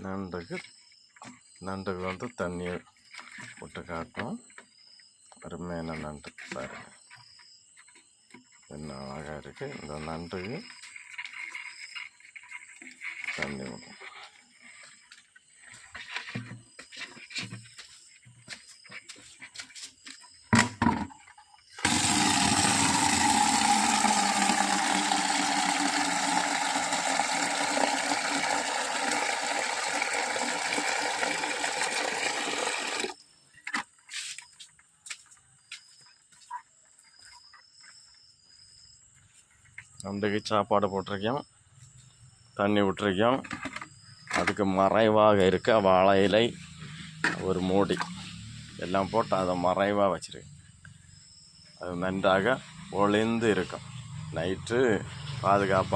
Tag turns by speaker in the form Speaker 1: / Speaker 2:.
Speaker 1: நண்டுக்கு வந்து தண்ணியை விட்டு காட்டணும். அருமையான நண்டு பாருங்க, என்ன அழகாக இருக்குது. இந்த நண்டுக்கு தண்ணி விடணும். நண்டுக்கு சாப்பாடு போட்டிருக்கோம், தண்ணி விட்டுருக்கோம். அதுக்கு மறைவாக இருக்க வாழை இலை, ஒரு மூடி எல்லாம் போட்டு அதை மறைவாக வச்சுருக்கேன். அது நன்றாக ஒளிந்து இருக்கும். நைட்டு பாதுகாப்பாக